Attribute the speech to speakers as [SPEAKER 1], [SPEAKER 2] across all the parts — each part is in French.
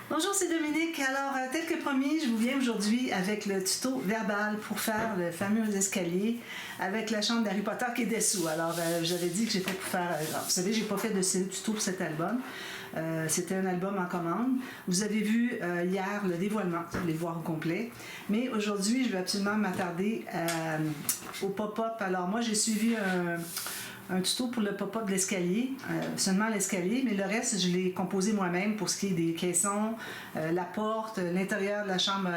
[SPEAKER 1] Bonjour, c'est Dominique. Alors, tel que promis, je vous viens aujourd'hui avec le tuto verbal pour faire le fameux escalier avec la chambre d'Harry Potter qui est dessous. Alors, j'avais dit que j'étais pour faire... vous savez, j'ai pas fait de tuto pour cet album. C'était un album en commande. Vous avez vu hier le dévoilement, vous allez le voir au complet. Mais aujourd'hui, je vais absolument m'attarder au pop-up. Alors, moi, j'ai suivi un tuto pour le pop-up de l'escalier, seulement l'escalier, mais le reste, je l'ai composé moi-même pour ce qui est des caissons, la porte, l'intérieur de la chambre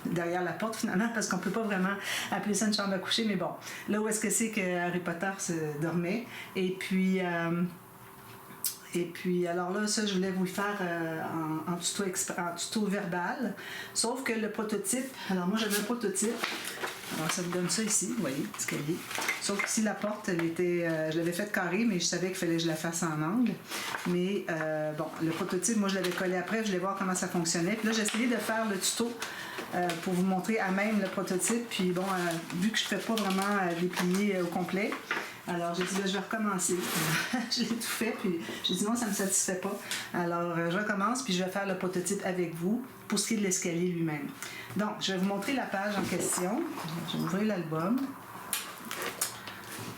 [SPEAKER 1] derrière la porte finalement, parce qu'on peut pas vraiment appeler ça une chambre à coucher, mais bon, là où est-ce que c'est que Harry Potter se dormait, et puis alors là, ça, je voulais vous le faire en tuto verbal. Sauf que le prototype, alors moi, j'avais un prototype. Alors, ça me donne ça ici, vous voyez, l'escalier. Sauf que si la porte, elle était, je l'avais faite carrée, mais je savais qu'il fallait que je la fasse en angle. Mais bon, le prototype, moi, je l'avais collé après. Je voulais voir comment ça fonctionnait. Puis là, j'ai essayé de faire le tuto pour vous montrer à même le prototype. Puis bon, vu que je ne fais pas vraiment déplier au complet, alors, j'ai dit, là, je vais recommencer. Je l'ai tout fait, puis j'ai dit, non, ça ne me satisfait pas. Alors, je recommence, puis je vais faire le prototype avec vous pour ce qui est de l'escalier lui-même. Donc, je vais vous montrer la page en question. Je vais ouvrir l'album.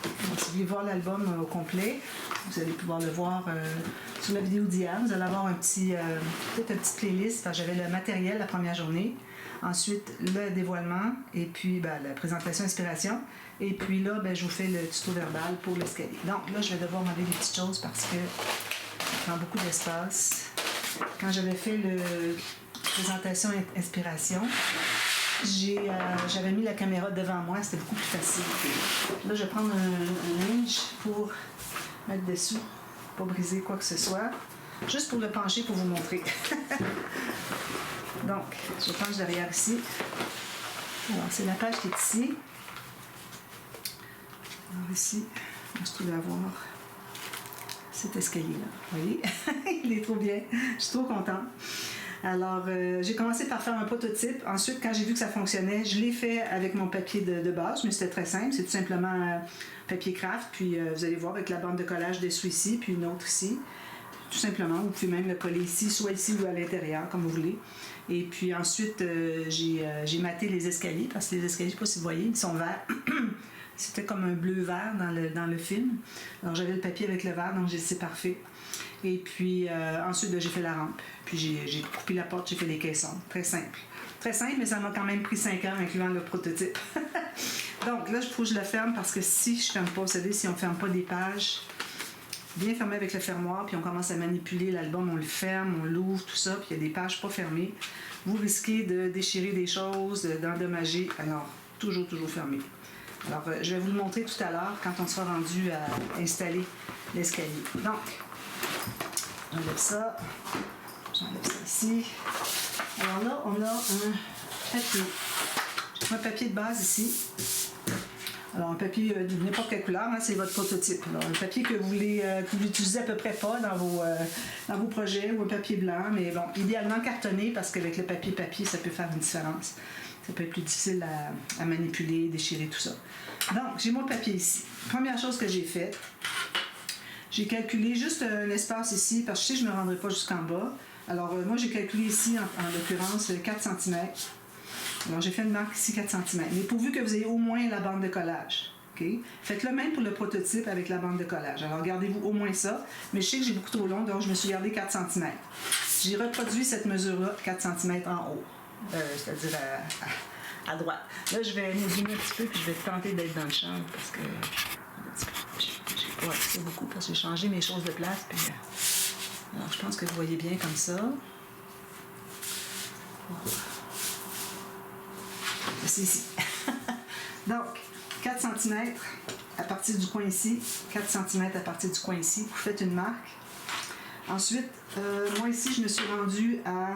[SPEAKER 1] Si vous voulez voir l'album au complet, vous allez pouvoir le voir sur la vidéo d'hier. Vous allez avoir peut-être une petite playlist, parce que j'avais le matériel la première journée. Ensuite, le dévoilement, et puis la présentation inspiration. Et puis là, je vous fais le tuto verbal pour l'escalier. Donc là, je vais devoir enlever des petites choses parce que ça prend beaucoup d'espace. Quand j'avais fait la présentation inspiration, j'avais mis la caméra devant moi, c'était beaucoup plus facile. Là, je vais prendre un linge pour mettre dessus, pour pas briser quoi que ce soit. Juste pour le pencher pour vous montrer. Donc, je penche derrière ici. Alors, c'est la page qui est ici. Alors ici, je trouve à voir cet escalier-là. Vous voyez? Il est trop bien. Je suis trop contente. Alors, j'ai commencé par faire un prototype. Ensuite, quand j'ai vu que ça fonctionnait, je l'ai fait avec mon papier de base, mais c'était très simple. C'est tout simplement papier craft. Puis, vous allez voir avec la bande de collage dessous ici, puis une autre ici. Tout simplement, vous pouvez même le coller ici, soit ici ou à l'intérieur, comme vous voulez. Et puis ensuite, j'ai maté les escaliers, parce que les escaliers, je ne sais pas si vous voyez, ils sont verts. C'était comme un bleu-vert dans le film. Alors j'avais le papier avec le vert, donc j'ai dit c'est parfait. Et puis ensuite, j'ai fait la rampe. Puis j'ai coupé la porte, j'ai fait les caissons. Très simple. Très simple, mais ça m'a quand même pris 5 heures, incluant le prototype. Donc là, il faut que je le ferme, parce que si je ne ferme pas, vous savez, si on ne ferme pas des pages, bien fermé avec le fermoir, puis on commence à manipuler l'album, on le ferme, on l'ouvre, tout ça, puis il y a des pages pas fermées. Vous risquez de déchirer des choses, d'endommager. Alors, toujours fermé. Alors, je vais vous le montrer tout à l'heure quand on sera rendu à installer l'escalier. Donc, j'enlève ça ici. Alors là, on a un papier. J'ai un papier de base ici. Alors, un papier de n'importe quelle couleur, hein, c'est votre prototype. Alors, un papier que vous n'utilisez à peu près pas dans vos projets, ou un papier blanc, mais bon, idéalement cartonné, parce qu'avec le papier, ça peut faire une différence. Ça peut être plus difficile à manipuler, déchirer, tout ça. Donc, j'ai mon papier ici. Première chose que j'ai faite, j'ai calculé juste un espace ici, parce que je sais que je ne me rendrai pas jusqu'en bas. Alors, moi, j'ai calculé ici, en l'occurrence, 4 cm. Alors, j'ai fait une marque ici, 4 cm. Mais pourvu que vous ayez au moins la bande de collage. Okay? Faites le même pour le prototype avec la bande de collage. Alors, gardez-vous au moins ça. Mais je sais que j'ai beaucoup trop long, donc je me suis gardé 4 cm. J'ai reproduit cette mesure-là, 4 cm en haut. C'est-à-dire à droite. Là, je vais zoomer un petit peu, puis je vais tenter d'être dans le champ, parce que c'est beaucoup, parce que j'ai changé mes choses de place. Puis, alors, je pense que vous voyez bien comme ça. C'est ici. Donc, 4 cm à partir du coin ici, 4 cm à partir du coin ici. Vous faites une marque. Ensuite, moi ici, je me suis rendue à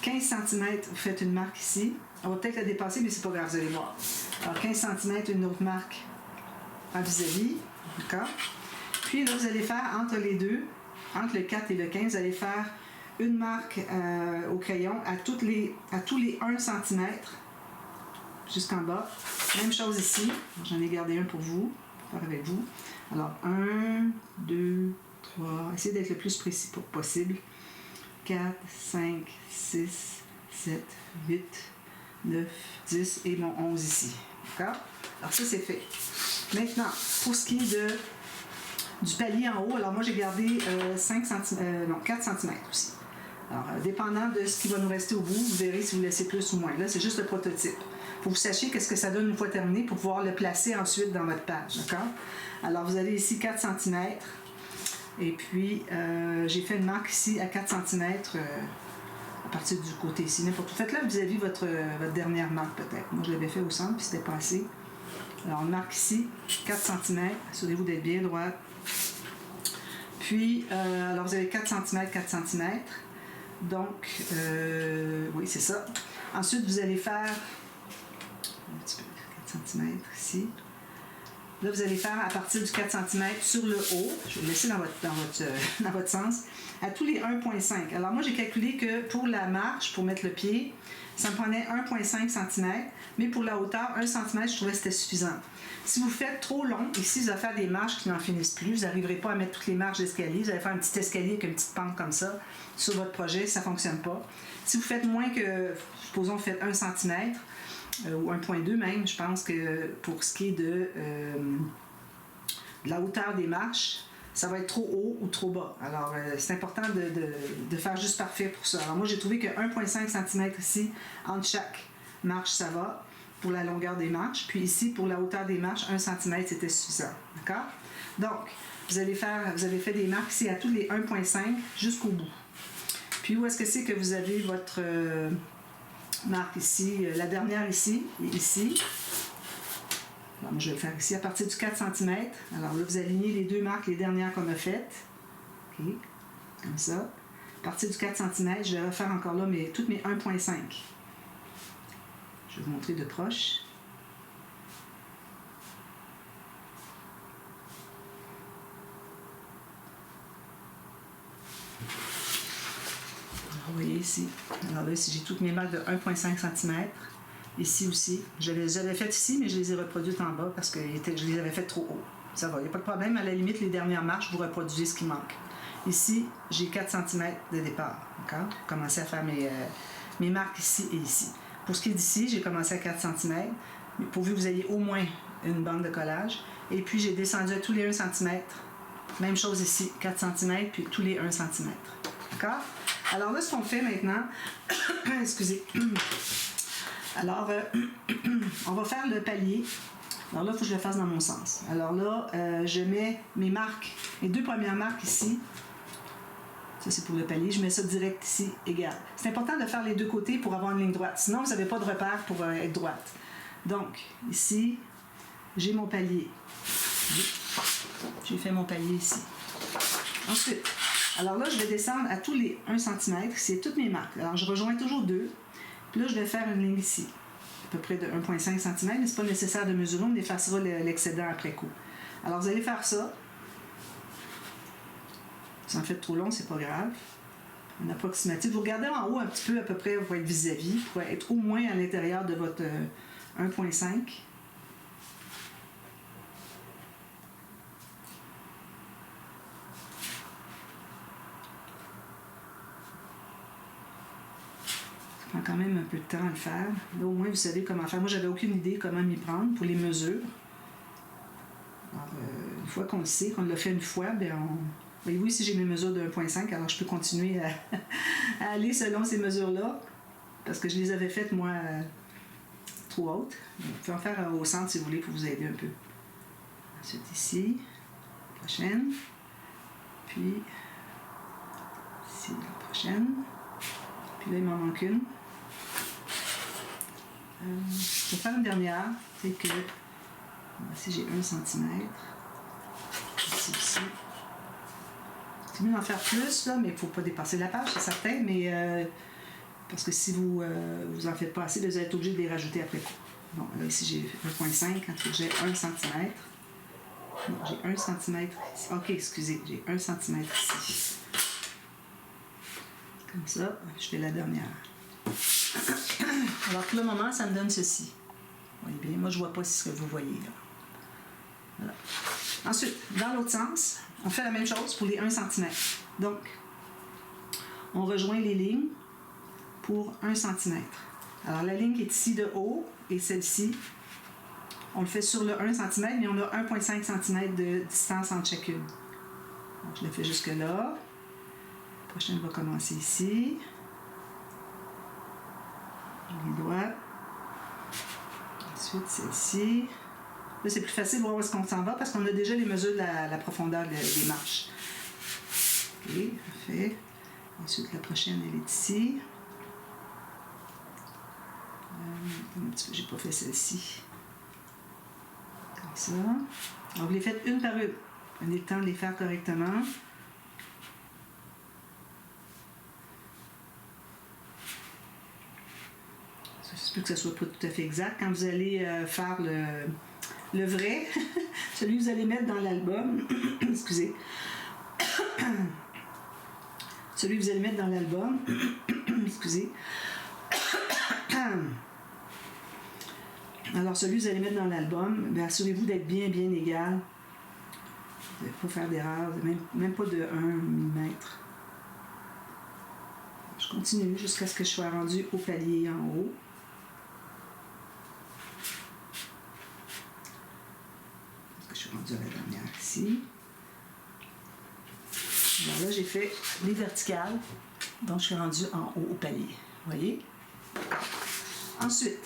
[SPEAKER 1] 15 cm. Vous faites une marque ici. On va peut-être la dépasser, mais c'est pas grave, vous allez voir. Alors, 15 cm, une autre marque en vis-à-vis. D'accord? Puis là, vous allez faire entre les deux, entre le 4 et le 15, vous allez faire une marque au crayon à tous les 1 cm jusqu'en bas. Même chose ici. J'en ai gardé un pour vous, pour faire avec vous. Alors, 1, 2, 3. Essayez d'être le plus précis possible. 4, 5, 6, 7, 8, 9, 10 et mon 11 ici. D'accord? Alors ça, c'est fait. Maintenant, pour ce qui est du palier en haut, alors moi, j'ai gardé 4 cm aussi. Alors, dépendant de ce qui va nous rester au bout, vous verrez si vous laissez plus ou moins. Là, c'est juste le prototype. Il faut que vous sachiez qu'est-ce que ça donne une fois terminé pour pouvoir le placer ensuite dans votre page. D'accord? Alors, vous avez ici 4 cm. Et puis, j'ai fait une marque ici à 4 cm à partir du côté ici. N'importe où. Faites-le vis-à-vis votre dernière marque, peut-être. Moi, je l'avais fait au centre, puis c'était pas assez. Alors, on marque ici 4 cm. Assurez-vous d'être bien droite. Puis, alors, vous avez 4 cm, 4 cm. Donc, oui, c'est ça. Ensuite, vous allez faire un petit peu 4 cm ici. Là, vous allez faire à partir du 4 cm sur le haut, je vais le laisser dans votre sens, à tous les 1,5. Alors moi, j'ai calculé que pour la marche, pour mettre le pied, ça me prenait 1,5 cm, mais pour la hauteur, 1 cm, je trouvais que c'était suffisant. Si vous faites trop long, ici, vous allez faire des marches qui n'en finissent plus, vous n'arriverez pas à mettre toutes les marches d'escalier, vous allez faire un petit escalier avec une petite pente comme ça sur votre projet, ça ne fonctionne pas. Si vous faites moins que, supposons, vous faites 1 cm, ou 1,2 même, je pense que pour ce qui est de la hauteur des marches, ça va être trop haut ou trop bas. Alors, c'est important de faire juste parfait pour ça. Alors, moi, j'ai trouvé que 1,5 cm ici, entre chaque marche, ça va, pour la longueur des marches. Puis ici, pour la hauteur des marches, 1 cm, c'était suffisant. D'accord? Donc, vous avez fait des marques ici à tous les 1,5 jusqu'au bout. Puis, où est-ce que c'est que vous avez votre marque ici, la dernière ici et ici. Alors, moi, je vais le faire ici à partir du 4 cm. Alors là, vous alignez les deux marques, les dernières qu'on a faites. OK, comme ça. À partir du 4 cm, je vais refaire encore là toutes mes 1,5. Je vais vous montrer de proche. Vous voyez ici. Alors là, ici, j'ai toutes mes marques de 1,5 cm. Ici aussi. Je les avais faites ici, mais je les ai reproduites en bas parce que je les avais faites trop haut. Ça va, il n'y a pas de problème. À la limite, les dernières marches, vous reproduisez ce qui manque. Ici, j'ai 4 cm de départ. D'accord? Commencez à faire mes marques ici et ici. Pour ce qui est d'ici, j'ai commencé à 4 cm, pourvu que vous ayez au moins une bande de collage. Et puis, j'ai descendu à tous les 1 cm. Même chose ici, 4 cm, puis tous les 1 cm. D'accord? Alors là, ce qu'on fait maintenant, excusez. Alors, on va faire le palier. Alors là, il faut que je le fasse dans mon sens. Alors là, je mets mes marques, mes deux premières marques ici. Ça, c'est pour le palier. Je mets ça direct ici, égal. C'est important de faire les deux côtés pour avoir une ligne droite. Sinon, vous n'avez pas de repère pour être droite. Donc, ici, j'ai mon palier. J'ai fait mon palier ici. Ensuite, alors là, je vais descendre à tous les 1 cm. C'est toutes mes marques. Alors, je rejoins toujours deux. Puis là, je vais faire une ligne ici, à peu près de 1,5 cm, mais ce n'est pas nécessaire de mesurer, on effacera l'excédent après coup. Alors, vous allez faire ça. Si vous en faites trop long, c'est pas grave. Un approximatif. Vous regardez en haut un petit peu, à peu près, pour être vis-à-vis, pour être au moins à l'intérieur de votre 1,5. Ça prend quand même un peu de temps à le faire. Là, au moins, vous savez comment faire. Moi, j'avais aucune idée comment m'y prendre pour les mesures. Alors, une fois qu'on le sait, qu'on l'a fait une fois, bien, voyez-vous, ici, j'ai mes mesures de 1,5, alors je peux continuer à aller selon ces mesures-là, parce que je les avais faites, moi, trop hautes. Vous pouvez en faire au centre, si vous voulez, pour vous aider un peu. Ensuite, ici, prochaine. Puis, ici, la prochaine. Puis là, il m'en manque une. Je vais faire une dernière, c'est que ici j'ai 1 cm. Ici aussi. C'est mieux d'en faire plus, là, mais il ne faut pas dépasser la page, c'est certain, mais parce que si vous en faites pas assez, vous allez être obligé de les rajouter après coup. Bon, là, ici j'ai 1,5, quand j'ai 1 cm. Non, j'ai 1 cm ici. Ok, excusez, j'ai 1 cm ici. Comme ça, je fais la dernière. Alors pour le moment, ça me donne ceci. Vous voyez bien, moi je ne vois pas ce que vous voyez là. Voilà. Ensuite, dans l'autre sens, on fait la même chose pour les 1 cm. Donc, on rejoint les lignes pour 1 cm. Alors la ligne qui est ici de haut et celle-ci, on le fait sur le 1 cm, mais on a 1,5 cm de distance entre chacune. Donc, je le fais jusque là. La prochaine va commencer ici. Les doigts. Ensuite, celle-ci. Là, c'est plus facile de voir où est-ce qu'on s'en va parce qu'on a déjà les mesures de la profondeur des marches. OK, parfait. Ensuite, la prochaine, elle est ici. Un petit peu, j'ai pas fait celle-ci. Comme ça. Donc, vous les faites une par une. Prenez le temps de les faire correctement. Ça se peut que ce soit pas tout à fait exact. Quand vous allez faire le vrai, celui que vous allez mettre dans l'album, excusez, celui que vous allez mettre dans l'album, excusez, alors celui que vous allez mettre dans l'album, assurez-vous d'être bien égal, de ne pas faire d'erreur, même pas de 1 mm. Je continue jusqu'à ce que je sois rendu au palier en haut. Je suis rendue à la dernière ici. Alors là, j'ai fait les verticales, donc je suis rendue en haut au palier. Vous voyez? Ensuite,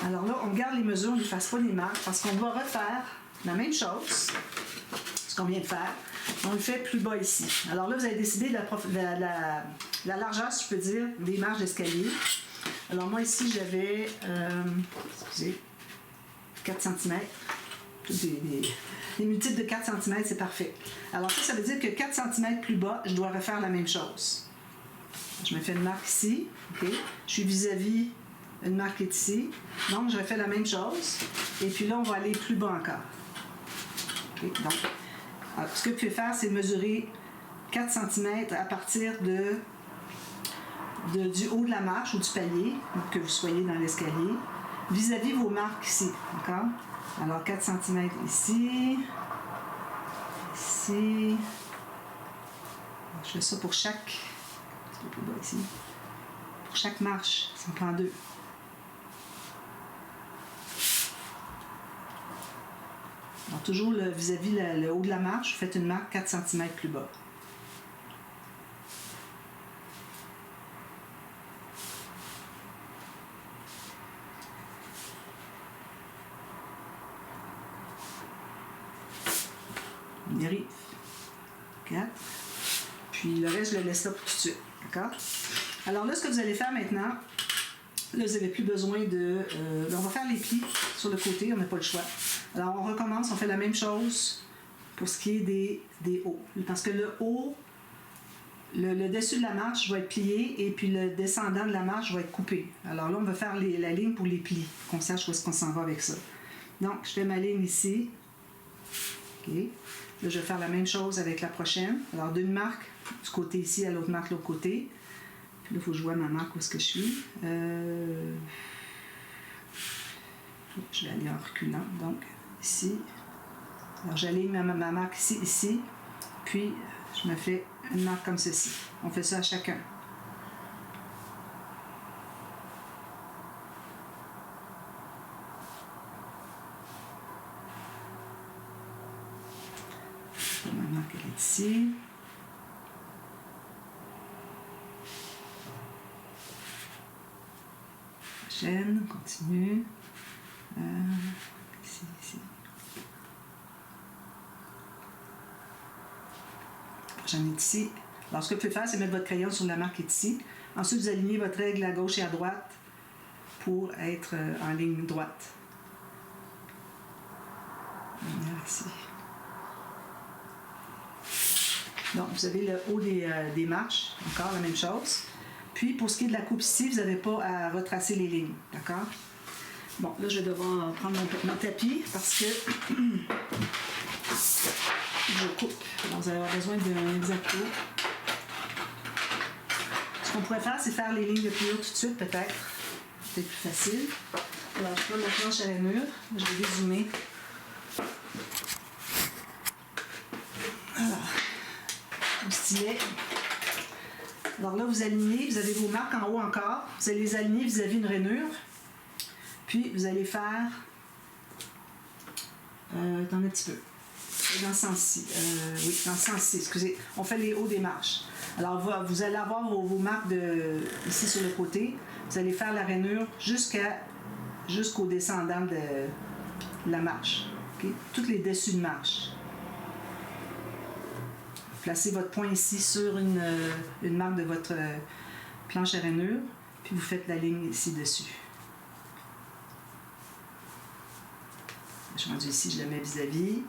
[SPEAKER 1] alors là, on garde les mesures, on ne fasse pas les marques parce qu'on va refaire la même chose, ce qu'on vient de faire. On le fait plus bas ici. Alors là, vous avez décidé de la largeur, si je peux dire, des marches d'escalier. Alors moi, ici, j'avais, excusez, 4 cm. Les multiples de 4 cm, c'est parfait. Alors ça veut dire que 4 cm plus bas, je dois refaire la même chose. Je me fais une marque ici. Okay. Je suis vis-à-vis une marque est ici. Donc, je refais la même chose. Et puis là, on va aller plus bas encore. Okay. Donc, alors, ce que vous pouvez faire, c'est mesurer 4 cm à partir du haut de la marche ou du palier, que vous soyez dans l'escalier, vis-à-vis vos marques ici. D'accord? Alors, 4 cm ici. Ici. Je fais ça pour chaque... Un peu plus bas ici. Pour chaque marche, ça en prend 2. Alors, toujours vis-à-vis le haut de la marche, vous faites une marque 4 cm plus bas. On y arrive. 4. Puis le reste, je le laisse là pour tout de suite. D'accord? Alors là, ce que vous allez faire maintenant, là, vous n'avez plus besoin de... on va faire les plis sur le côté, on n'a pas le choix. Alors, on recommence, on fait la même chose pour ce qui est des hauts. Parce que le haut, le dessus de la marche va être plié et puis le descendant de la marche va être coupé. Alors là, on va faire la ligne pour les plis, qu'on sache où est-ce qu'on s'en va avec ça. Donc, je fais ma ligne ici. OK. Là, je vais faire la même chose avec la prochaine. Alors, d'une marque du côté ici à l'autre marque de l'autre côté. Puis là, il faut que je vois ma marque où est-ce que je suis. Je vais aller en reculant. Donc, ici. Alors, j'aligne ma marque ici. Puis, je me fais une marque comme ceci. On fait ça à chacun. Ma marque, elle est ici. Prochaine, on continue. Ici. Prochaine est ici. Alors, ce que vous pouvez faire, c'est mettre votre crayon sur la marque qui est ici. Ensuite, vous alignez votre règle à gauche et à droite pour être en ligne droite. Ici. Donc, vous avez le haut des marches, encore la même chose. Puis, pour ce qui est de la coupe ici, vous n'avez pas à retracer les lignes, d'accord? Bon, là, je vais devoir prendre mon tapis parce que je coupe. Alors, vous allez avoir besoin d'un exacto. Ce qu'on pourrait faire, c'est faire les lignes de pliure tout de suite, peut-être. C'est plus facile. Alors, je prends ma planche à rainure. Je vais dézoomer. Alors, le stylet. Alors là, vous alignez, vous avez vos marques en haut encore. Vous allez les aligner vis-à-vis une rainure. Puis, vous allez faire... attendez un petit peu. Dans ce sens-ci. Oui, dans ce sens-ci, excusez. On fait les hauts des marches. Alors, vous allez avoir vos marques ici sur le côté. Vous allez faire la rainure jusqu'au descendant de la marche. Okay? Toutes les dessus de marche. Placez votre poing ici sur une marque de votre planche à rainure, puis vous faites la ligne ici dessus. Je suis rendue ici, je la mets vis-à-vis.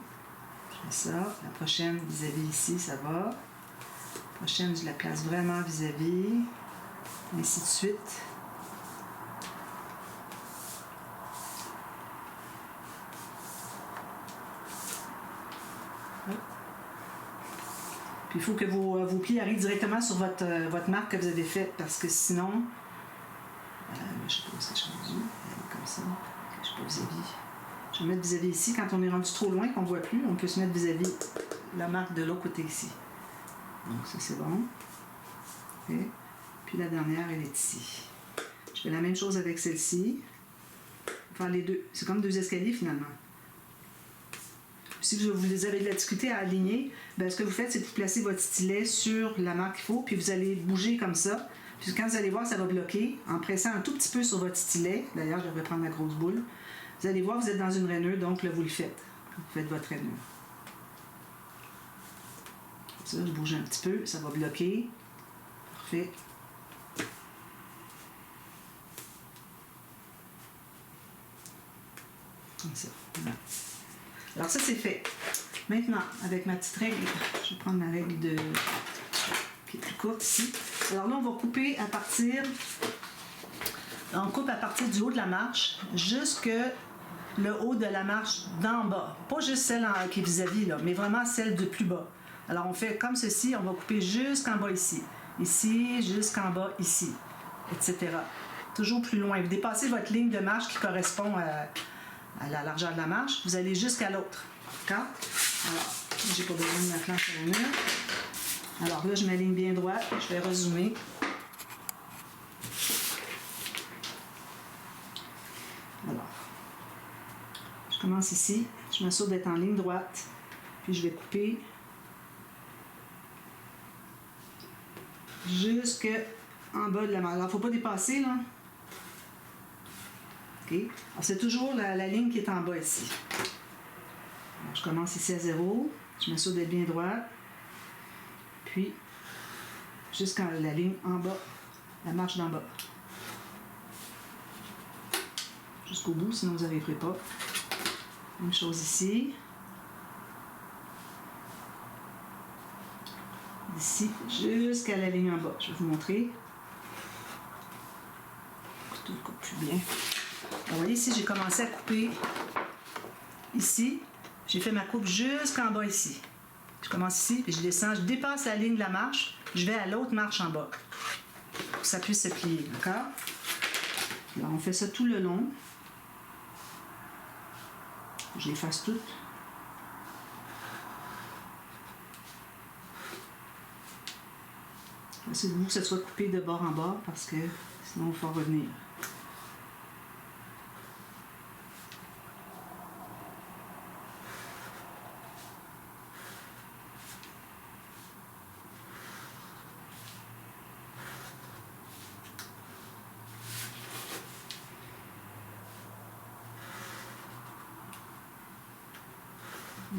[SPEAKER 1] Je fais ça. La prochaine vis-à-vis ici, ça va. La prochaine, je la place vraiment vis-à-vis. Ainsi de suite. Puis il faut que vos plis arrivent directement sur votre marque que vous avez faite, parce que sinon, je ne sais pas où est-ce que je suis rendue, comme ça, je ne sais pas vis-à-vis. Je vais mettre vis-à-vis ici. Quand on est rendu trop loin, qu'on ne voit plus, on peut se mettre vis-à-vis la marque de l'autre côté ici. Donc ça c'est bon. Et puis la dernière, elle est ici. Je fais la même chose avec celle-ci. Faire les deux. C'est comme deux escaliers finalement. Si vous avez de la difficulté à aligner, bien, ce que vous faites, c'est que vous placez votre stylet sur la marque qu'il faut, puis vous allez bouger comme ça. Puis quand vous allez voir, ça va bloquer en pressant un tout petit peu sur votre stylet. D'ailleurs, je devrais prendre la grosse boule. Vous allez voir, vous êtes dans une rainure, donc là, vous le faites. Vous faites votre rainure. Ça, je bouge un petit peu, ça va bloquer. Parfait. Comme ça. Voilà. Alors ça, c'est fait. Maintenant, avec ma petite règle, je vais prendre ma règle qui est plus courte ici. Alors là, on va couper à partir... On coupe à partir du haut de la marche jusque le haut de la marche d'en bas. Pas juste celle qui est vis-à-vis, là, mais vraiment celle de plus bas. Alors on fait comme ceci, on va couper jusqu'en bas ici. Ici, jusqu'en bas ici, etc. Toujours plus loin. Vous dépassez votre ligne de marche qui correspond à la largeur de la marche. Vous allez jusqu'à l'autre. D'accord? Alors, j'ai pas besoin de ma planche à rainure. Alors là, je m'aligne bien droite. Je vais rezoomer. Alors, je commence ici. Je m'assure d'être en ligne droite. Puis je vais couper jusque en bas de la marche. Alors, il ne faut pas dépasser, là. OK? Alors, c'est toujours la ligne qui est en bas ici. Alors, je commence ici à 0. Je m'assure d'être bien droite. Puis, jusqu'à la ligne en bas, la marche d'en bas. Jusqu'au bout, sinon vous n'arriverez pas. Même chose ici. D'ici jusqu'à la ligne en bas. Je vais vous montrer. Le couteau coupe plus bien. Alors, vous voyez ici, j'ai commencé à couper ici. J'ai fait ma coupe jusqu'en bas ici. Je commence ici, puis je descends, je dépasse la ligne de la marche, je vais à l'autre marche en bas. Pour que ça puisse se plier, d'accord? Alors, on fait ça tout le long. Je les fasse toutes. Essayez-vous que ça soit coupé de bord en bas, parce que sinon, il faut revenir.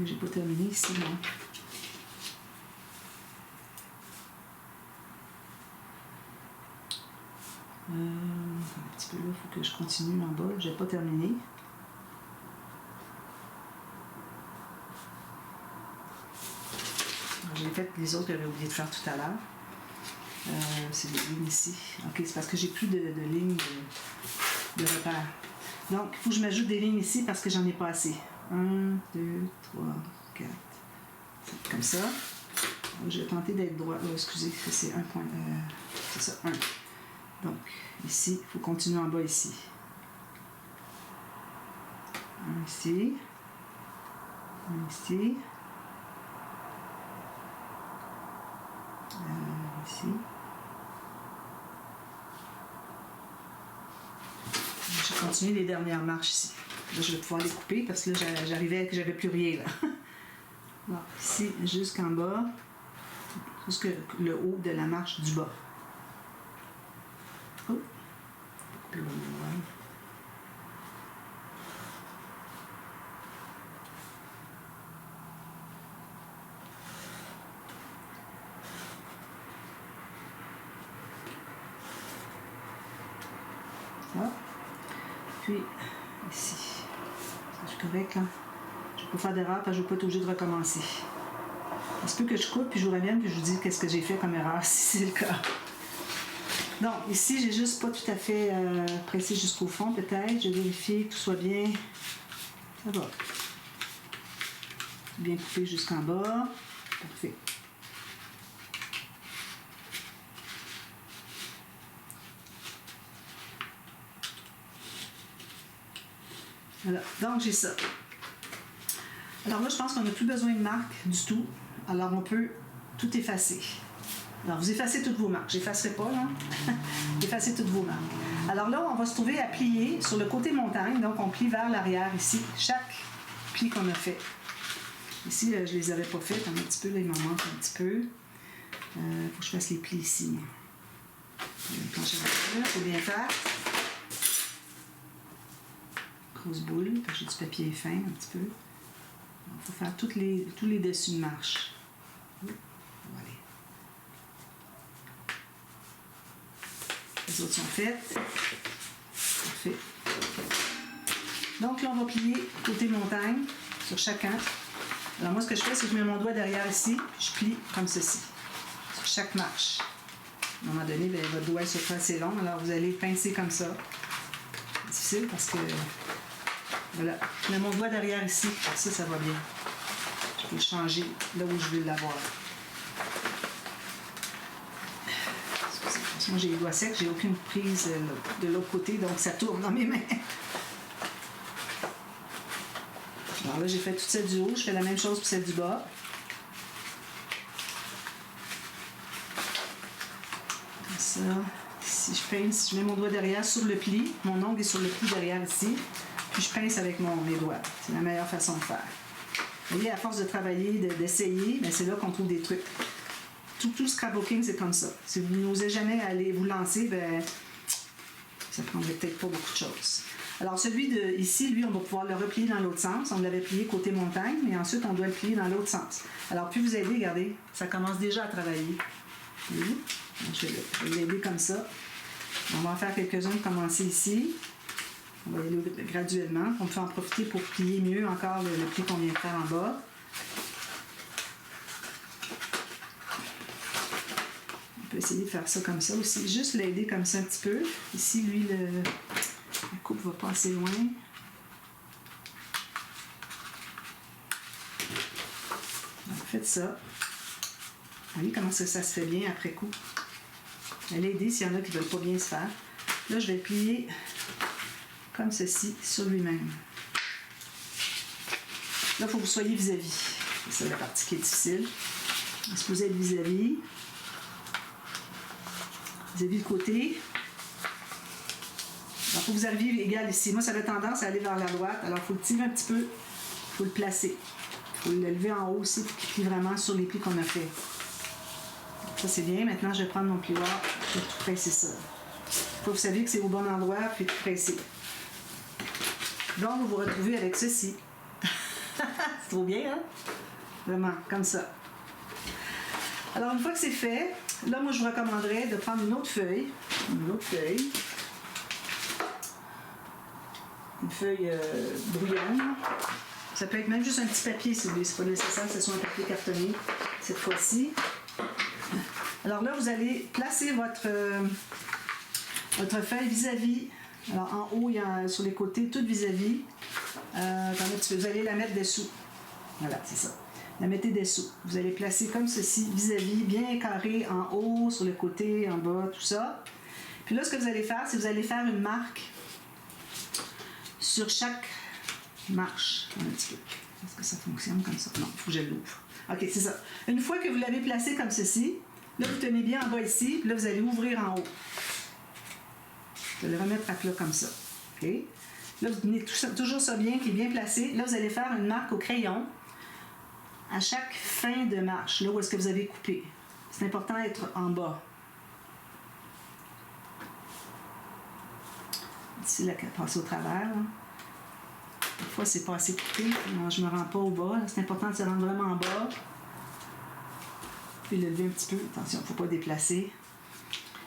[SPEAKER 1] J'ai pas terminé ici, non. Un petit peu là, il faut que je continue en bas. J'ai pas terminé. J'ai fait les autres que j'avais oublié de faire tout à l'heure. C'est les lignes ici. Ok, c'est parce que j'ai plus de lignes de repère. Donc, il faut que je m'ajoute des lignes ici parce que j'en ai pas assez. 1, 2, 3, 4. Comme ça. Je vais tenter d'être droit. Excusez, c'est un point. C'est ça, 1. Donc, ici, il faut continuer en bas ici. 1 ici. 1 ici. Ici. j'ai continué les dernières marches ici. Là, je vais pouvoir les couper parce que là, j'arrivais que j'avais plus rien là. Alors, ici, jusqu'en bas, jusque le haut de la marche du bas. Oh, couper le noir. Ça. Puis, ici. Je suis correct, là. Je ne vais pas faire d'erreur parce que je ne vais pas être obligée de recommencer. Il se peut que je coupe puis je vous revienne puis je vous dis qu'est-ce que j'ai fait comme erreur, si c'est le cas. Donc, ici, j'ai juste pas tout à fait pressé jusqu'au fond, peut-être. Je vais vérifier que tout soit bien. Ça va. Bien coupé jusqu'en bas. Parfait. Voilà, donc j'ai ça. Alors là, je pense qu'on n'a plus besoin de marque du tout. Alors, on peut tout effacer. Alors, vous effacez toutes vos marques. Je n'effacerai pas, là. Effacez toutes vos marques. Alors là, on va se trouver à plier sur le côté montagne. Donc, on plie vers l'arrière ici, chaque pli qu'on a fait. Ici, je ne les avais pas fait. Un petit peu, là, il m'en manque un petit peu. Il faut que je fasse les plis ici. Il faut bien faire. Grosse boule, j'ai du papier fin un petit peu. Il faut faire tous les dessus de marche. Voilà. Les autres sont faites. Parfait. Donc là, on va plier côté montagne sur chacun. Alors moi, ce que je fais, c'est que je mets mon doigt derrière ici, puis je plie comme ceci, sur chaque marche. À un moment donné, bien, votre doigt est surtout assez long, alors vous allez pincer comme ça. C'est difficile parce que... Voilà, je mets mon doigt derrière ici, ça va bien. Je peux le changer là où je veux l'avoir. Excusez, parce que moi j'ai les doigts secs, j'ai aucune prise de l'autre côté, donc ça tourne dans mes mains. Alors là, j'ai fait toute celle du haut, je fais la même chose pour celle du bas. Comme ça. Si je pince, je mets mon doigt derrière sur le pli, mon ongle est sur le pli derrière ici. Puis je pince avec mes doigts. C'est la meilleure façon de faire. Vous voyez, à force de travailler, d'essayer, c'est là qu'on trouve des trucs. Tout scrapbooking, c'est comme ça. Si vous n'osez jamais aller vous lancer, ben, ça prendrait peut-être pas beaucoup de choses. Alors celui de ici, lui, on va pouvoir le replier dans l'autre sens. On l'avait plié côté montagne, mais ensuite on doit le plier dans l'autre sens. Alors plus vous aidez, regardez, ça commence déjà à travailler. Oui. Je vais l'aider comme ça. On va en faire quelques-uns de commencer ici. On va y aller graduellement. On peut en profiter pour plier mieux encore le pli qu'on vient de faire en bas. On peut essayer de faire ça comme ça aussi. Juste l'aider comme ça un petit peu. Ici, lui, la coupe va pas assez loin. Faites ça. Vous voyez comment ça se fait bien après coup. L'aider s'il y en a qui ne veulent pas bien se faire. Là, je vais plier comme ceci sur lui-même. Là, il faut que vous soyez vis-à-vis. C'est ça la partie qui est difficile. Est-ce que vous êtes vis-à-vis? Vis-à-vis le côté. Alors, il faut que vous arriviez égal ici. Moi, ça avait tendance à aller vers la droite. Alors, il faut le tirer un petit peu. Il faut le placer. Il faut le lever en haut aussi pour qu'il plie vraiment sur les plis qu'on a fait. Ça, c'est bien. Maintenant, je vais prendre mon plioir et tout presser ça. Il faut que vous saviez que c'est au bon endroit puis tout presser. Donc, vous vous retrouvez avec ceci. C'est trop bien, hein? Vraiment, comme ça. Alors, une fois que c'est fait, là, moi, je vous recommanderais de prendre une autre feuille. Une feuille brouillonne. Ça peut être même juste un petit papier, si vous voulez. C'est pas nécessaire que ce soit un papier cartonné cette fois-ci. Alors là, vous allez placer votre feuille vis-à-vis. Alors, en haut, il y a sur les côtés, tout vis-à-vis. Vous allez la mettre dessous. Voilà, c'est ça. La mettez dessous. Vous allez placer comme ceci, vis-à-vis, bien carré, en haut, sur le côté, en bas, tout ça. Puis là, ce que vous allez faire, c'est que vous allez faire une marque sur chaque marche. Un petit peu. Est-ce que ça fonctionne comme ça? Non, il faut que je l'ouvre. OK, c'est ça. Une fois que vous l'avez placé comme ceci, là, vous tenez bien en bas ici, puis là, vous allez ouvrir en haut. Vous allez remettre à plat comme ça. OK? Là, vous tenez toujours ça bien, qui est bien placé. Là, vous allez faire une marque au crayon à chaque fin de marche, là où est-ce que vous avez coupé. C'est important d'être en bas. Ici, là, passer au travers. Là. Des fois, c'est pas assez coupé. Non, je me rends pas au bas. C'est important de se rendre vraiment en bas. Puis lever un petit peu. Attention, il ne faut pas déplacer.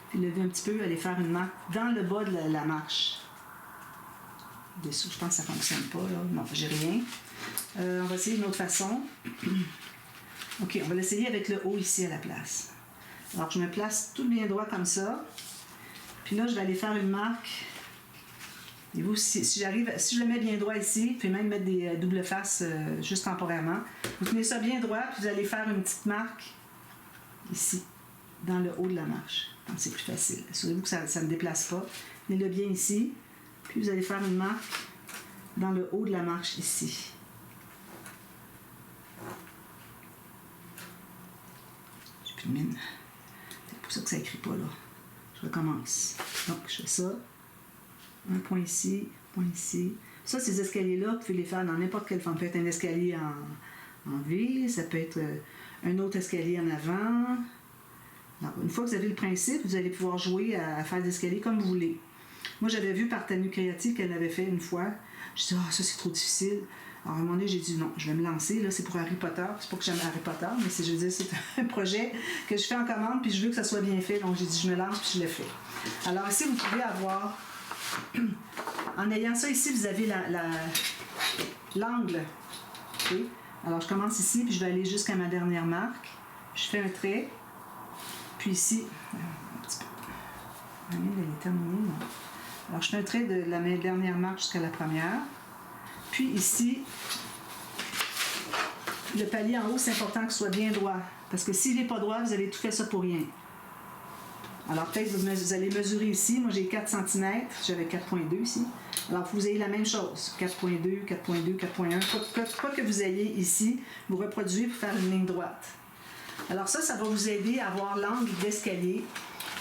[SPEAKER 1] Puis lever un petit peu, aller faire une marque dans le bas de la marche. Dessous, je pense que ça ne fonctionne pas. Là. Non, j'ai rien. On va essayer d'une autre façon. OK, on va l'essayer avec le haut ici à la place. Alors, je me place tout bien droit comme ça. Puis là, je vais aller faire une marque. Et vous, si je le mets bien droit ici, vous pouvez même mettre des doubles faces juste temporairement. Vous tenez ça bien droit, puis vous allez faire une petite marque ici, dans le haut de la marche. Donc, c'est plus facile. Assurez-vous que ça ne déplace pas. Tenez-le bien ici, puis vous allez faire une marque dans le haut de la marche ici. J'ai plus de mine. C'est pour ça que ça n'écrit pas là. Je recommence. Donc, je fais ça. Un point ici, point ici. Ça, ces escaliers-là, vous pouvez les faire dans n'importe quelle forme. Ça peut être un escalier en V, ça peut être un autre escalier en avant. Alors, une fois que vous avez le principe, vous allez pouvoir jouer à faire des escaliers comme vous voulez. Moi, j'avais vu par Tanu Créative qu'elle l'avait fait une fois. Je dis, ça, c'est trop difficile. Alors, à un moment donné, j'ai dit, non, je vais me lancer. Là, c'est pour Harry Potter. C'est pas que j'aime Harry Potter, mais je veux dire, c'est un projet que je fais en commande, puis je veux que ça soit bien fait. Donc, j'ai dit, je me lance, puis je le fais. Alors, ici, vous pouvez avoir... En ayant ça ici, vous avez l'angle. Okay? Alors, je commence ici, puis je vais aller jusqu'à ma dernière marque. Je fais un trait. Puis ici, un petit peu. Elle est terminée, non? Alors, je fais un trait de la dernière marque jusqu'à la première. Puis ici, le palier en haut, c'est important qu'il soit bien droit. Parce que s'il n'est pas droit, vous avez tout fait ça pour rien. Alors, peut-être vous allez mesurer ici. Moi, j'ai 4 cm. J'avais 4,2 ici. Alors, vous ayez la même chose. 4,2, 4,2, 4,1. Quoi que vous ayez ici, vous reproduisez pour faire une ligne droite. Alors ça va vous aider à avoir l'angle d'escalier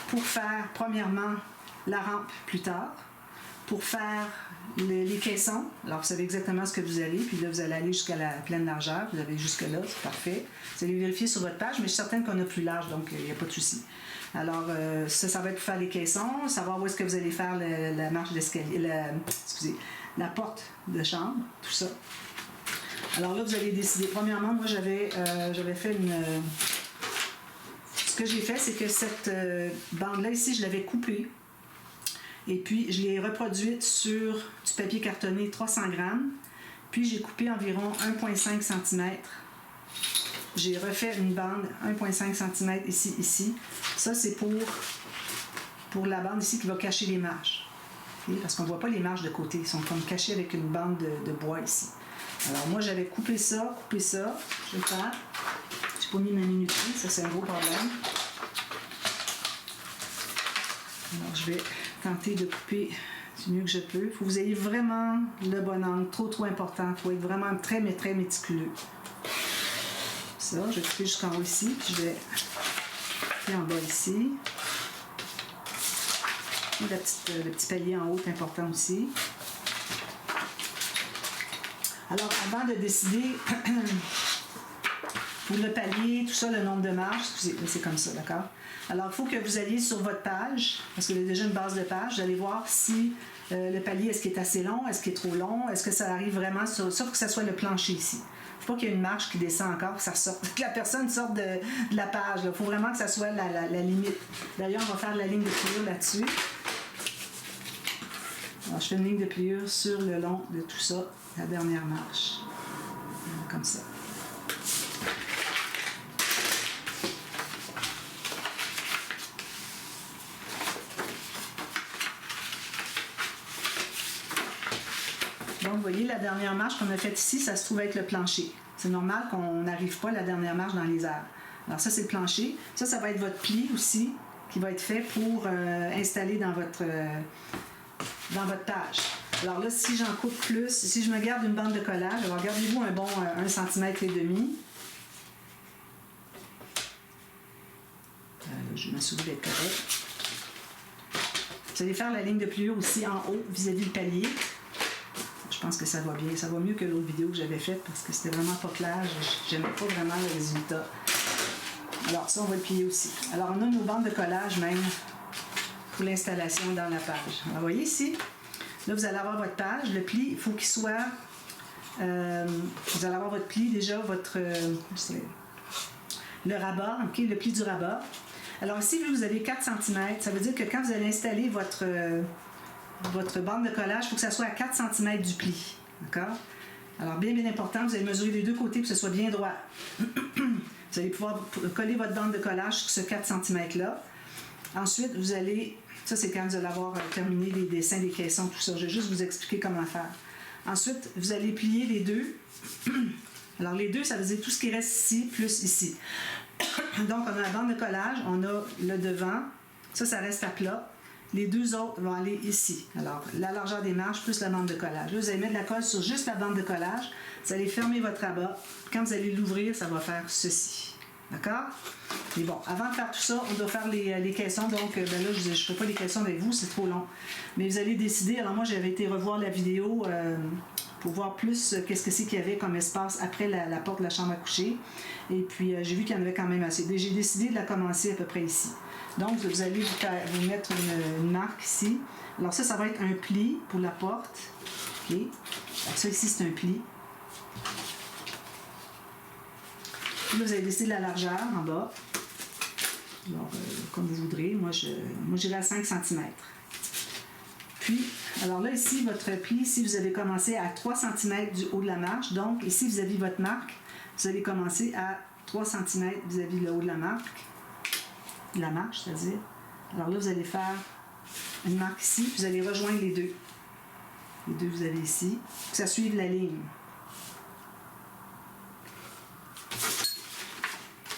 [SPEAKER 1] pour faire, premièrement, la rampe plus tard, pour faire les caissons. Alors, vous savez exactement ce que vous allez. Puis là, vous allez aller jusqu'à la pleine largeur. Vous avez jusque-là, c'est parfait. Vous allez vérifier sur votre page, mais je suis certaine qu'on a plus large, donc il n'y a pas de souci. Alors, ça va être pour faire les caissons, savoir où est-ce que vous allez faire la marche d'escalier, la porte de chambre, tout ça. Alors là, vous allez décider. Premièrement, moi, j'avais fait une... Ce que j'ai fait, c'est que cette bande-là, ici, je l'avais coupée. Et puis, je l'ai reproduite sur du papier cartonné 300 grammes. Puis, j'ai coupé environ 1,5 cm. J'ai refait une bande 1,5 cm ici. Ça, c'est pour la bande ici qui va cacher les marches. Okay? Parce qu'on ne voit pas les marches de côté. Ils sont comme cachés avec une bande de bois ici. Alors, moi, j'avais coupé ça. Je vais faire. Je n'ai pas mis ma minuterie. Ça, c'est un gros problème. Alors, je vais tenter de couper du mieux que je peux. Il faut que vous ayez vraiment le bon angle. Trop important. Il faut être vraiment très, mais très méticuleux. Ça, je vais couper jusqu'en haut ici, puis je vais couper en bas ici. Et le petit palier en haut est important aussi. Alors, avant de décider pour le palier, tout ça, le nombre de marches, excusez, c'est comme ça, d'accord? Alors, il faut que vous alliez sur votre page, parce qu'il y a déjà une base de page, vous allez voir si le palier, est-ce qu'il est assez long, est-ce qu'il est trop long, est-ce que ça arrive vraiment sur... Sauf que ça soit le plancher ici. Il ne faut pas qu'il y ait une marche qui descend encore, que ça sorte, que la personne sorte de la page. Il faut vraiment que ça soit la limite. D'ailleurs, on va faire la ligne de pliure là-dessus. Alors, je fais une ligne de pliure sur le long de tout ça, la dernière marche. Comme ça. Donc, vous voyez, la dernière marche qu'on a faite ici, ça se trouve être le plancher. C'est normal qu'on n'arrive pas à la dernière marche dans les airs. Alors ça, c'est le plancher. Ça va être votre pli aussi, qui va être fait pour installer dans votre page. Alors là, si j'en coupe plus, si je me garde une bande de collage, alors gardez-vous un bon 1,5 cm. Je m'assure d'être correct. Vous allez faire la ligne de pliure aussi en haut vis-à-vis le palier. Je pense que ça va bien. Ça va mieux que l'autre vidéo que j'avais faite parce que c'était vraiment pas clair. J'aimais pas vraiment le résultat. Alors ça, on va le plier aussi. Alors on a nos bandes de collage même pour l'installation dans la page. Alors vous voyez ici, là vous allez avoir votre page. Le pli, il faut qu'il soit... vous allez avoir votre pli déjà, le rabat, ok, le pli du rabat. Alors ici, vous avez 4 cm. Ça veut dire que quand vous allez installer votre bande de collage, il faut que ça soit à 4 cm du pli. D'accord? Alors, bien important, vous allez mesurer des deux côtés pour que ce soit bien droit. Vous allez pouvoir coller votre bande de collage sur ce 4 cm-là. Ensuite, vous allez... Ça, c'est quand vous allez avoir terminé les dessins des caissons, tout ça. Je vais juste vous expliquer comment faire. Ensuite, vous allez plier les deux. Alors, les deux, ça veut dire tout ce qui reste ici, plus ici. Donc, on a la bande de collage, on a le devant. Ça reste à plat. Les deux autres vont aller ici. Alors, la largeur des marges plus la bande de collage. Là, vous allez mettre de la colle sur juste la bande de collage. Vous allez fermer votre rabat. Quand vous allez l'ouvrir, ça va faire ceci. D'accord? Mais bon, avant de faire tout ça, on doit faire les caissons. Donc, là, je ne ferai pas les caissons avec vous, c'est trop long. Mais vous allez décider. Alors, moi, j'avais été revoir la vidéo pour voir plus qu'est-ce que c'est qu'il y avait comme espace après la porte de la chambre à coucher. Et puis, j'ai vu qu'il y en avait quand même assez. J'ai décidé de la commencer à peu près ici. Donc, vous allez vous mettre une marque ici. Alors ça va être un pli pour la porte. OK. Alors ça, ici, c'est un pli. Puis là, vous allez décider de la largeur en bas. Alors, comme vous voudrez. Moi, j'irai à 5 cm. Puis, alors là, ici, votre pli, ici, vous avez commencé à 3 cm du haut de la marche. Donc, ici, vis-à-vis votre marque, vous allez commencer à 3 cm vis-à-vis le haut de la marque. La marche, c'est-à-dire. Alors là, vous allez faire une marque ici, puis vous allez rejoindre les deux. Les deux, vous avez ici. Que ça suive la ligne.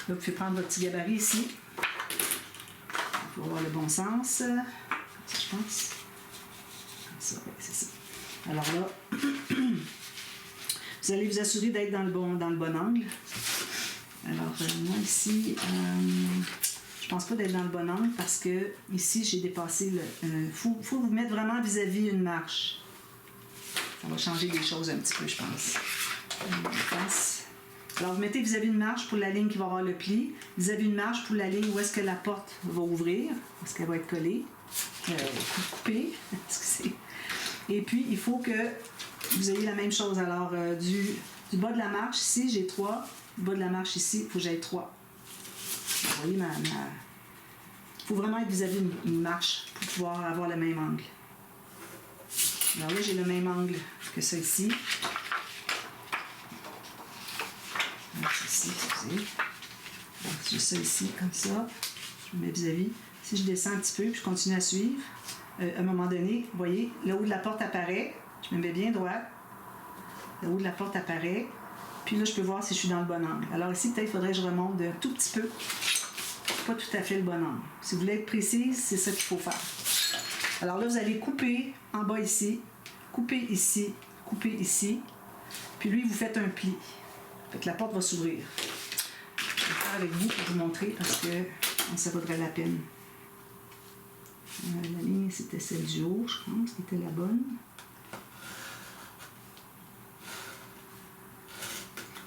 [SPEAKER 1] Là, vous pouvez prendre votre petit gabarit ici. Pour avoir le bon sens. Je pense. Comme ça, oui, c'est ça. Alors là, vous allez vous assurer d'être dans le bon angle. Alors, moi ici... je pense pas d'être dans le bon angle parce que ici j'ai dépassé le... faut vous mettre vraiment vis-à-vis une marche. Ça va changer les choses un petit peu, je pense. Alors vous mettez vis-à-vis une marche pour la ligne qui va avoir le pli, vis-à-vis une marche pour la ligne où est-ce que la porte va ouvrir, parce qu'elle va être collée, coupée, excusez. Et puis il faut que vous ayez la même chose. Alors du bas de la marche ici j'ai 3, du bas de la marche ici il faut que j'aille 3. Vous voyez, il faut vraiment être vis-à-vis une marche pour pouvoir avoir le même angle. Alors là, j'ai le même angle que ça ici. Ici, excusez. Donc, j'ai ça ici, comme ça. Je me mets vis-à-vis. Si je descends un petit peu, puis je continue à suivre, à un moment donné, vous voyez, le haut de la porte apparaît. Je me mets bien droit. Le haut de la porte apparaît. Puis là, je peux voir si je suis dans le bon angle. Alors ici, peut-être, il faudrait que je remonte d'un tout petit peu. Pas tout à fait le bon angle. Si vous voulez être précise, c'est ça qu'il faut faire. Alors là, vous allez couper en bas ici, couper ici, puis lui, vous faites un pli. Fait que la porte va s'ouvrir. Je vais le faire avec vous pour vous montrer parce que ça vaudrait la peine. La ligne, c'était celle du haut, je pense, qui était la bonne.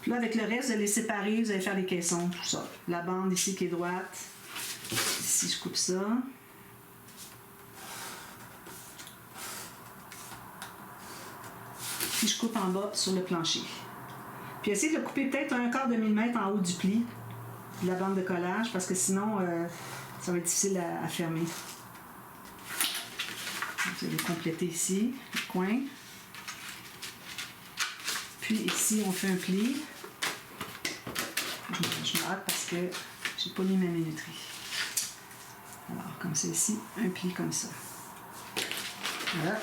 [SPEAKER 1] Puis là, avec le reste, vous allez séparer, vous allez faire les caissons, tout ça. La bande ici qui est droite. Ici, je coupe ça. Puis je coupe en bas sur le plancher. Puis essayez de le couper peut-être un quart de millimètre en haut du pli de la bande de collage parce que sinon, ça va être difficile à fermer. Vous allez compléter ici, le coin. Puis ici, on fait un pli. Je me hâte parce que j'ai pas mis ma minuterie. Alors, comme ça ici, un pli comme ça. Voilà.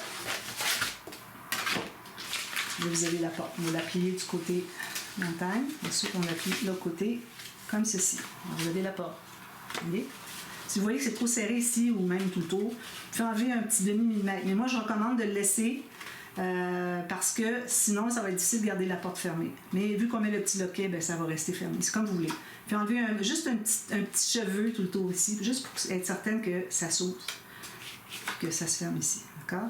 [SPEAKER 1] Là, vous avez la porte. On va la plier du côté montagne. Ensuite, on la plie de l'autre côté, comme ceci. Alors, vous avez la porte. Vous voyez? Si vous voyez que c'est trop serré ici ou même tout autour, vous pouvez enlever un petit demi-millimètre. Mais moi, je recommande de le laisser parce que sinon, ça va être difficile de garder la porte fermée. Mais vu qu'on met le petit loquet, ben, ça va rester fermé. C'est comme vous voulez. Puis enlever juste un petit cheveu tout autour ici, juste pour être certaine que ça saute. que ça se ferme ici. D'accord?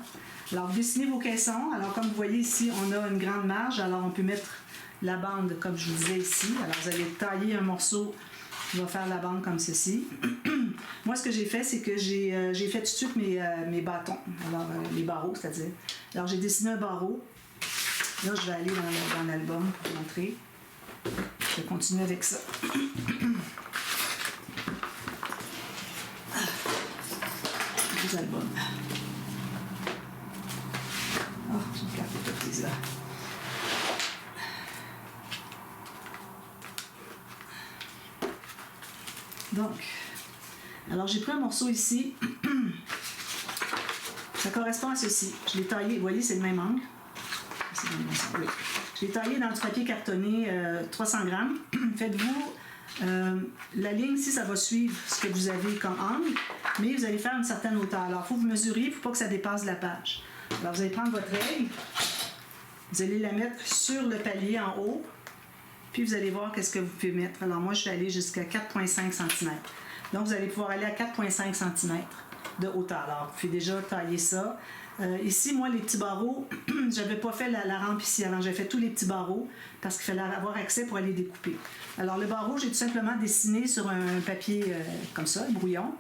[SPEAKER 1] Alors, dessinez vos caissons. Alors, comme vous voyez ici, on a une grande marge. Alors, on peut mettre la bande, comme je vous disais ici. Alors, vous allez tailler un morceau qui va faire la bande comme ceci. Moi, ce que j'ai fait, c'est que j'ai fait tout de suite mes bâtons. Alors, les barreaux, c'est-à-dire. Alors, j'ai dessiné un barreau. Là, je vais aller dans l'album pour vous montrer. Je vais continuer avec ça. Les albums. Oh, j'ai une carte de prise là. Donc, alors j'ai pris un morceau ici. Ça correspond à ceci. Je l'ai taillé, vous voyez, c'est le même angle. C'est dans le bon sens, oui. Je l'ai taillé dans du papier cartonné 300 grammes. Faites-vous la ligne ici, ça va suivre ce que vous avez comme angle, mais vous allez faire une certaine hauteur. Alors, il faut que vous mesuriez, il ne faut pas que ça dépasse la page. Alors, vous allez prendre votre règle, vous allez la mettre sur le palier en haut, puis vous allez voir qu'est-ce que vous pouvez mettre. Alors, moi, je vais aller jusqu'à 4,5 cm. Donc, vous allez pouvoir aller à 4,5 cm de hauteur. Alors, vous pouvez déjà tailler ça. Ici, moi, les petits barreaux, je n'avais pas fait la rampe ici avant. J'ai fait tous les petits barreaux parce qu'il fallait avoir accès pour aller découper. Alors, le barreau, j'ai tout simplement dessiné sur un papier comme ça, brouillon,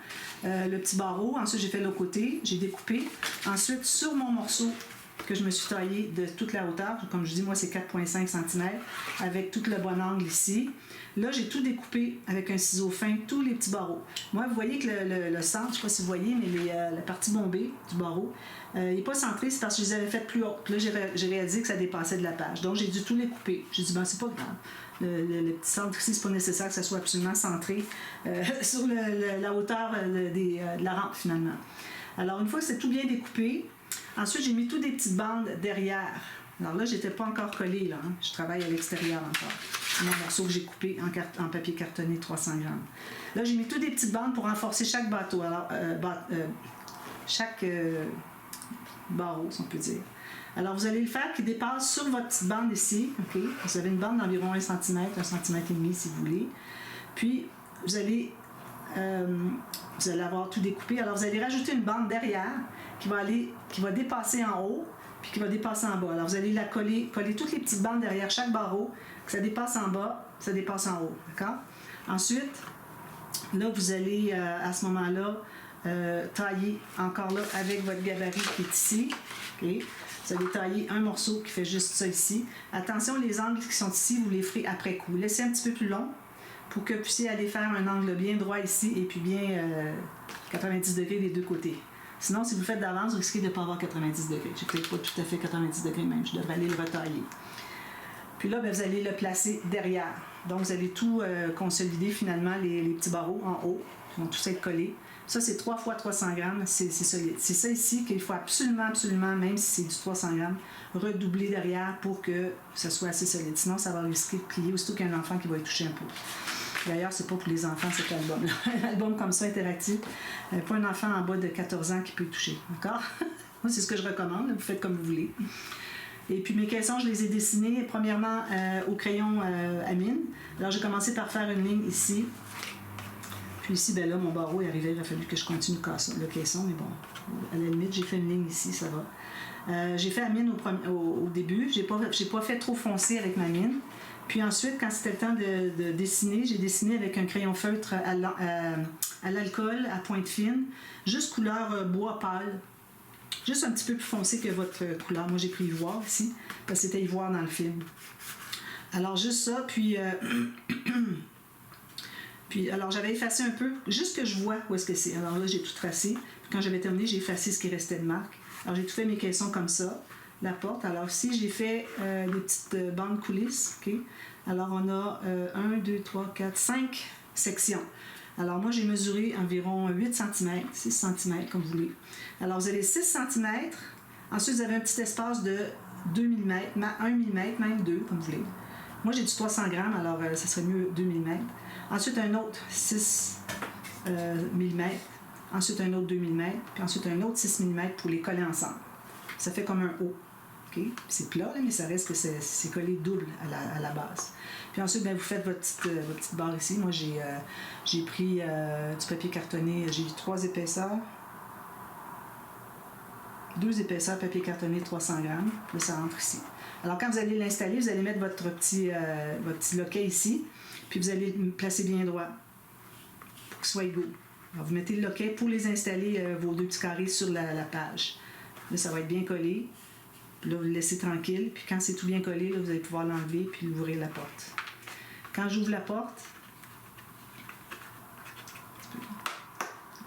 [SPEAKER 1] le petit barreau. Ensuite, j'ai fait l'autre côté, j'ai découpé. Ensuite, sur mon morceau que je me suis taillé de toute la hauteur, comme je dis, moi, c'est 4,5 cm, avec tout le bon angle ici. Là, j'ai tout découpé avec un ciseau fin, tous les petits barreaux. Moi, vous voyez que le centre, je ne sais pas si vous voyez, mais la partie bombée du barreau, il n'est pas centré, c'est parce que je les avais faites plus hautes. Puis là, j'ai réalisé que ça dépassait de la page. Donc, j'ai dû tout les couper. J'ai dit, ben, c'est pas grave. Le petit centre ici, c'est pas nécessaire que ça soit absolument centré sur la hauteur de la rampe, finalement. Alors, une fois que c'est tout bien découpé, ensuite, j'ai mis toutes des petites bandes derrière. Alors là, je n'étais pas encore collée, là. Hein. Je travaille à l'extérieur encore. C'est mon morceau que j'ai coupé en papier cartonné 300 grammes. Là, j'ai mis toutes des petites bandes pour renforcer chaque bateau. Alors, chaque barreau, si on peut dire. Alors, vous allez le faire qui dépasse sur votre petite bande ici. Okay? Vous avez une bande d'environ 1 cm, 1 cm et demi si vous voulez. Puis, vous allez avoir tout découpé. Alors, vous allez rajouter une bande derrière qui va dépasser en haut puis qui va dépasser en bas. Alors, vous allez la coller toutes les petites bandes derrière chaque barreau, que ça dépasse en bas, ça dépasse en haut. D'accord? Ensuite, là, vous allez, à ce moment-là, tailler encore là avec votre gabarit qui est ici. Okay? Vous allez tailler un morceau qui fait juste ça ici. Attention, les angles qui sont ici, vous les ferez après coup. Laissez un petit peu plus long pour que vous puissiez aller faire un angle bien droit ici et puis bien 90 degrés des deux côtés. Sinon, si vous le faites d'avance, vous risquez de ne pas avoir 90 degrés. Je n'ai peut-être pas tout à fait 90 degrés même. Je devrais aller le retailler. Puis là, bien, vous allez le placer derrière. Donc, vous allez tout consolider finalement, les petits barreaux en haut. Ils vont tous être collés. Ça, c'est 3 fois 300 grammes. C'est solide. C'est ça ici qu'il faut absolument, même si c'est du 300 grammes, redoubler derrière pour que ça soit assez solide. Sinon, ça va risquer de plier aussitôt qu'il y a un enfant qui va y toucher un peu. D'ailleurs, c'est pas pour les enfants cet album-là. Un album comme ça, interactif, pas un enfant en bas de 14 ans qui peut y toucher. D'accord? Moi, c'est ce que je recommande. Vous faites comme vous voulez. Et puis, mes caissons, je les ai dessinés premièrement au crayon à mine. Alors, j'ai commencé par faire une ligne ici. Puis ici, ben là, mon barreau est arrivé. Il a fallu que je continue le caisson. Mais bon, à la limite, j'ai fait une ligne ici, ça va. J'ai fait à mine au début. J'ai pas fait trop foncé avec ma mine. Puis ensuite, quand c'était le temps de dessiner, j'ai dessiné avec un crayon feutre à l'alcool, à pointe fine, juste couleur bois pâle. Juste un petit peu plus foncé que votre couleur. Moi, j'ai pris ivoire ici, parce que c'était ivoire dans le film. Alors, juste ça, puis... alors, j'avais effacé un peu, juste que je vois où est-ce que c'est. Alors là, j'ai tout tracé. Puis quand j'avais terminé, j'ai effacé ce qui restait de marque. Alors, j'ai tout fait mes caissons comme ça. La porte. Alors ici, j'ai fait des petites bandes coulisses. Okay? Alors, on a 1, 2, 3, 4, 5 sections. Alors, moi, j'ai mesuré environ 8 cm, 6 cm, comme vous voulez. Alors, vous avez 6 cm. Ensuite, vous avez un petit espace de 2 mm, 1 mm, même 2, comme vous voulez. Moi, j'ai du 300 grammes, alors ça serait mieux 2 mm. Ensuite, un autre 6 mm. Ensuite, un autre 2 mm. Puis ensuite, un autre 6 mm pour les coller ensemble. Ça fait comme un O. Okay? C'est plat, là, mais ça reste que c'est collé double à la base. Puis ensuite, bien, vous faites votre petite barre ici. Moi, j'ai pris du papier cartonné. J'ai 3 épaisseurs. 2 épaisseurs papier cartonné de 300 grammes. Là, ça rentre ici. Alors, quand vous allez l'installer, vous allez mettre votre petit loquet ici, puis vous allez le placer bien droit pour qu'il soit égaux. Alors, vous mettez le loquet pour les installer, vos 2 petits carrés sur la page. Là, ça va être bien collé. Puis là, vous le laissez tranquille. Puis quand c'est tout bien collé, là, vous allez pouvoir l'enlever puis ouvrir la porte. Quand j'ouvre la porte,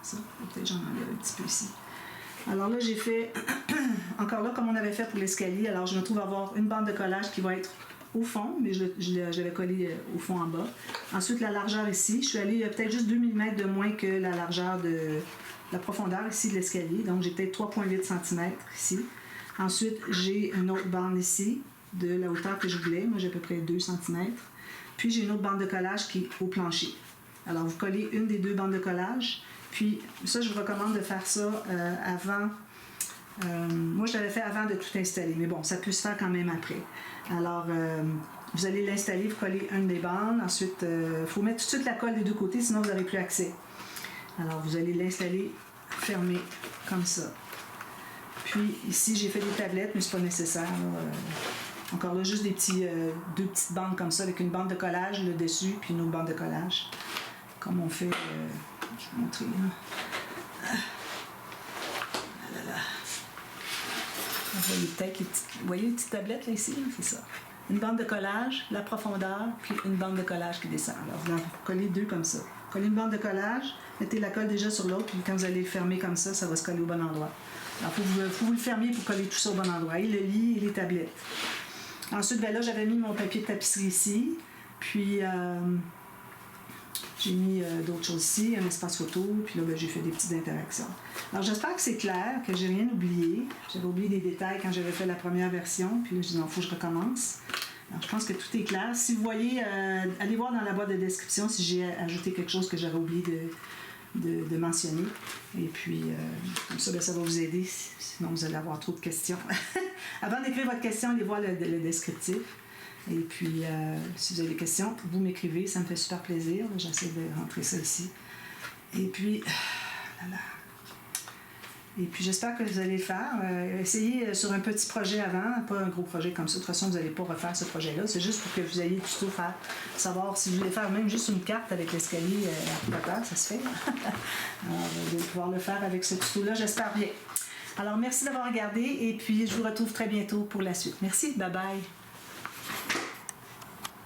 [SPEAKER 1] ça, peut-être j'en enlève un petit peu ici. Alors là, j'ai fait, encore là, comme on avait fait pour l'escalier, alors je me trouve avoir une bande de collage qui va être au fond, mais je l'avais collé au fond en bas. Ensuite, la largeur ici, je suis allée peut-être juste 2 mm de moins que la largeur de la profondeur ici de l'escalier, donc j'ai peut-être 3,8 cm ici. Ensuite, j'ai une autre bande ici, de la hauteur que je voulais, moi j'ai à peu près 2 cm. Puis j'ai une autre bande de collage qui est au plancher. Alors, vous collez une des 2 bandes de collage. Puis, ça, je vous recommande de faire ça avant. Moi, je l'avais fait avant de tout installer, mais bon, ça peut se faire quand même après. Alors, vous allez l'installer, vous collez une des bandes. Ensuite, il faut mettre tout de suite la colle des 2 côtés, sinon vous n'aurez plus accès. Alors, vous allez l'installer fermé comme ça. Puis, ici, j'ai fait des tablettes, mais c'est pas nécessaire. Encore là, juste 2 petites bandes comme ça, avec une bande de collage, le dessus, puis une autre bande de collage. Comme on fait... je vais vous montrer. Vous voyez les petites tablettes là, ici? Là, c'est ça. Une bande de collage, la profondeur, puis une bande de collage qui descend. Alors, vous en collez 2 comme ça. Collez une bande de collage, mettez la colle déjà sur l'autre, puis quand vous allez le fermer comme ça va se coller au bon endroit. Alors, il faut vous le fermer pour coller tout ça au bon endroit. Et le lit et les tablettes. Ensuite, ben là, j'avais mis mon papier de tapisserie ici. Puis, j'ai mis d'autres choses ici, un espace photo. Puis là, ben, j'ai fait des petites interactions. Alors, j'espère que c'est clair, que j'ai rien oublié. J'avais oublié des détails quand j'avais fait la première version. Puis là, je dis non, il faut que je recommence. Alors, je pense que tout est clair. Si vous voyez, allez voir dans la boîte de description si j'ai ajouté quelque chose que j'avais oublié de mentionner. Et puis, comme ça, ben, ça va vous aider. Sinon, vous allez avoir trop de questions. Avant d'écrire votre question, allez voir le descriptif. Et puis, si vous avez des questions, vous m'écrivez. Ça me fait super plaisir. J'essaie de rentrer ça ici. Et puis, Et puis, j'espère que vous allez le faire. Essayez sur un petit projet avant, pas un gros projet comme ça. De toute façon, vous n'allez pas refaire ce projet-là. C'est juste pour que vous ayez du tout faire. Savoir si vous voulez faire même juste une carte avec l'escalier à hauteur, ça se fait. Alors, vous allez pouvoir le faire avec ce tuto-là, j'espère bien. Alors, merci d'avoir regardé et puis je vous retrouve très bientôt pour la suite. Merci, bye bye.